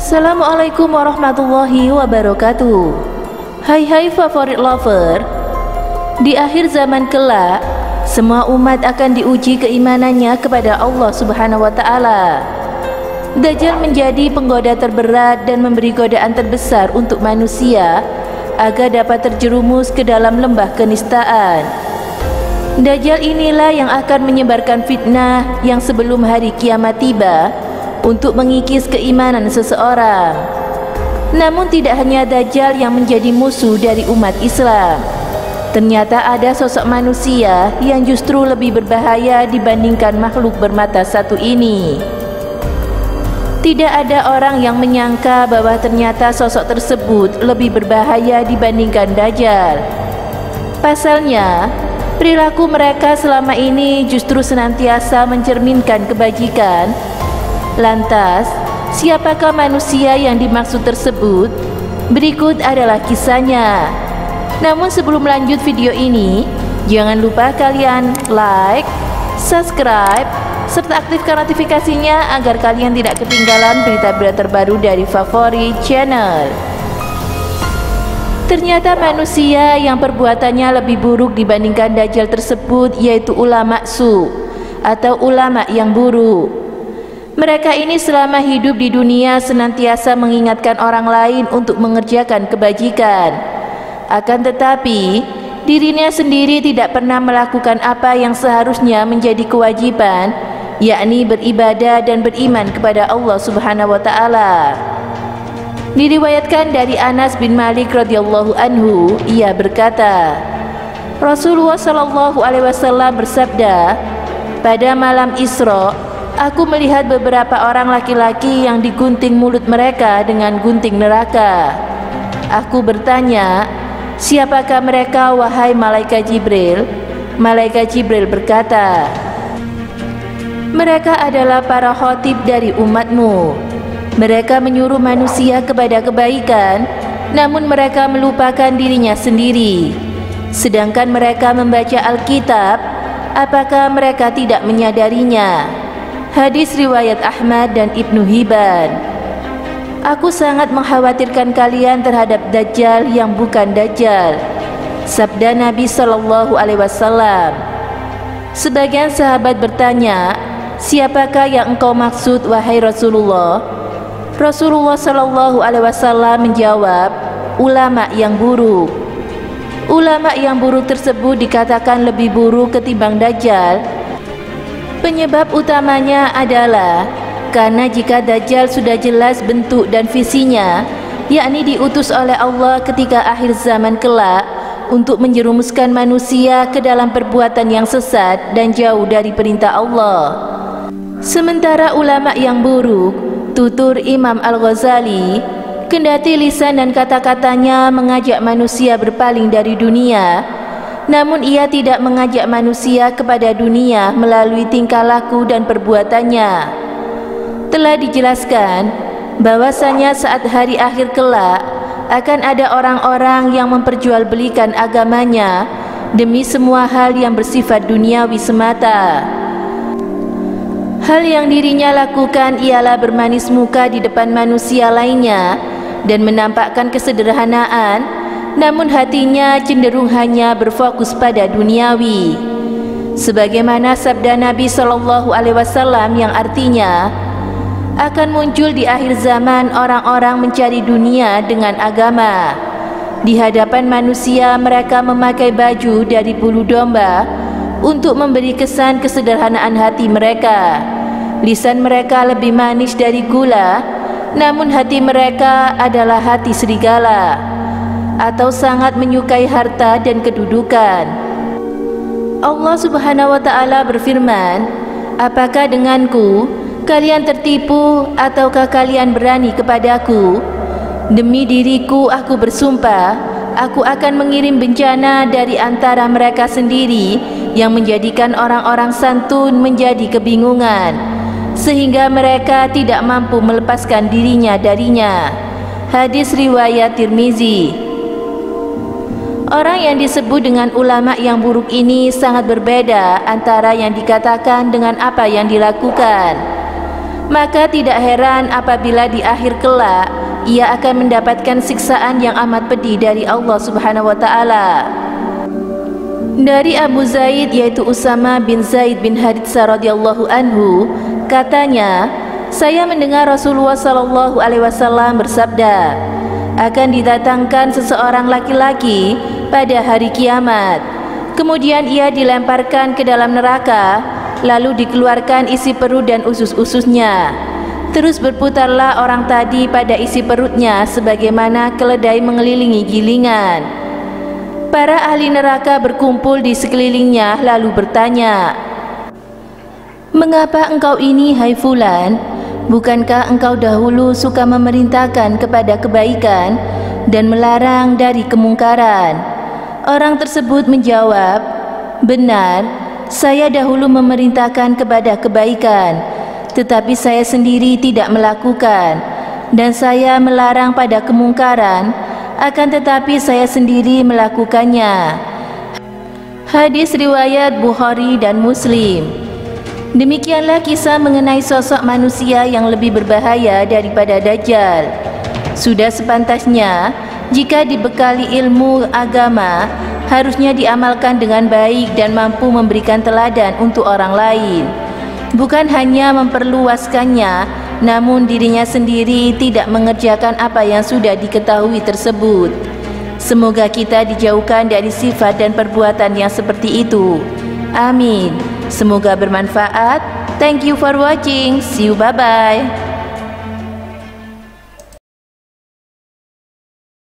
Assalamualaikum warahmatullahi wabarakatuh. Hai favorit lover. Di akhir zaman kelak, semua umat akan diuji keimanannya kepada Allah Subhanahu wa Ta'ala. Dajjal menjadi penggoda terberat dan memberi godaan terbesar untuk manusia agar dapat terjerumus ke dalam lembah kenistaan. Dajjal inilah yang akan menyebarkan fitnah yang sebelum hari kiamat tiba untuk mengikis keimanan seseorang. Namun tidak hanya Dajjal yang menjadi musuh dari umat Islam. Ternyata ada sosok manusia yang justru lebih berbahaya dibandingkan makhluk bermata satu ini. Tidak ada orang yang menyangka bahwa ternyata sosok tersebut lebih berbahaya dibandingkan Dajjal. Pasalnya, perilaku mereka selama ini justru senantiasa mencerminkan kebajikan. Lantas, siapakah manusia yang dimaksud tersebut? Berikut adalah kisahnya. Namun sebelum lanjut video ini, jangan lupa kalian like, subscribe, serta aktifkan notifikasinya agar kalian tidak ketinggalan berita-berita terbaru dari Favorit Channel. Ternyata manusia yang perbuatannya lebih buruk dibandingkan Dajjal tersebut yaitu ulama su atau ulama yang buruk. Mereka ini selama hidup di dunia senantiasa mengingatkan orang lain untuk mengerjakan kebajikan. Akan tetapi, dirinya sendiri tidak pernah melakukan apa yang seharusnya menjadi kewajiban, yakni beribadah dan beriman kepada Allah Subhanahu wa Ta'ala. Diriwayatkan dari Anas bin Malik radhiyallahu anhu, ia berkata, Rasulullah sallallahu alaihi wasallam bersabda, pada malam Isra, aku melihat beberapa orang laki-laki yang digunting mulut mereka dengan gunting neraka. Aku bertanya, siapakah mereka wahai malaikat Jibril? Malaikat Jibril berkata, mereka adalah para khatib dari umatmu. Mereka menyuruh manusia kepada kebaikan, namun mereka melupakan dirinya sendiri. Sedangkan mereka membaca Alkitab, apakah mereka tidak menyadarinya? Hadis riwayat Ahmad dan Ibnu Hibban. Aku sangat mengkhawatirkan kalian terhadap Dajjal yang bukan Dajjal. Sabda Nabi Sallallahu Alaihi Wasallam. Sebagian sahabat bertanya, siapakah yang engkau maksud wahai Rasulullah? Rasulullah Sallallahu Alaihi Wasallam menjawab, ulama yang buruk. Ulama yang buruk tersebut dikatakan lebih buruk ketimbang Dajjal. Penyebab utamanya adalah karena jika Dajjal sudah jelas bentuk dan visinya, yakni diutus oleh Allah ketika akhir zaman kelak untuk menjerumuskan manusia ke dalam perbuatan yang sesat dan jauh dari perintah Allah. Sementara ulama yang buruk, tutur Imam Al-Ghazali, kendati lisan dan kata-katanya mengajak manusia berpaling dari dunia, namun ia tidak mengajak manusia kepada dunia melalui tingkah laku dan perbuatannya. Telah dijelaskan bahwasanya saat hari akhir kelak akan ada orang-orang yang memperjualbelikan agamanya demi semua hal yang bersifat duniawi semata. Hal yang dirinya lakukan ialah bermanis muka di depan manusia lainnya dan menampakkan kesederhanaan, namun hatinya cenderung hanya berfokus pada duniawi. Sebagaimana sabda Nabi Sallallahu Alaihi Wasallam yang artinya, akan muncul di akhir zaman orang-orang mencari dunia dengan agama. Di hadapan manusia mereka memakai baju dari bulu domba untuk memberi kesan kesederhanaan hati mereka. Lisan mereka lebih manis dari gula, namun hati mereka adalah hati serigala, atau sangat menyukai harta dan kedudukan. Allah Subhanahu wa Ta'ala berfirman, apakah denganku kalian tertipu ataukah kalian berani kepadaku? Demi diriku aku bersumpah, aku akan mengirim bencana dari antara mereka sendiri yang menjadikan orang-orang santun menjadi kebingungan, sehingga mereka tidak mampu melepaskan dirinya darinya. Hadis riwayat Tirmizi. Orang yang disebut dengan ulama yang buruk ini sangat berbeda antara yang dikatakan dengan apa yang dilakukan. maka tidak heran apabila di akhir kelak ia akan mendapatkan siksaan yang amat pedih dari Allah Subhanahu wa taala. Dari Abu Zaid, yaitu Usama bin Zaid bin Haritsah radhiyallahu anhu, katanya, saya mendengar Rasulullah sallallahu alaihi wasallam bersabda, akan didatangkan seseorang laki-laki pada hari kiamat. Kemudian ia dilemparkan ke dalam neraka, lalu dikeluarkan isi perut dan usus-ususnya. Terus berputarlah orang tadi pada isi perutnya sebagaimana keledai mengelilingi gilingan. Para ahli neraka berkumpul di sekelilingnya lalu bertanya, "Mengapa engkau ini, hai fulan? Bukankah engkau dahulu suka memerintahkan kepada kebaikan dan melarang dari kemungkaran?" Orang tersebut menjawab, "Benar, saya dahulu memerintahkan kepada kebaikan, tetapi saya sendiri tidak melakukan, dan saya melarang pada kemungkaran, akan tetapi saya sendiri melakukannya." Hadis riwayat Bukhari dan Muslim. Demikianlah kisah mengenai sosok manusia yang lebih berbahaya daripada Dajjal. Sudah sepantasnya jika dibekali ilmu agama, harusnya diamalkan dengan baik dan mampu memberikan teladan untuk orang lain. Bukan hanya memperluaskannya, namun dirinya sendiri tidak mengerjakan apa yang sudah diketahui tersebut. Semoga kita dijauhkan dari sifat dan perbuatan yang seperti itu. Amin. Semoga bermanfaat. Thank you for watching. See you, bye-bye.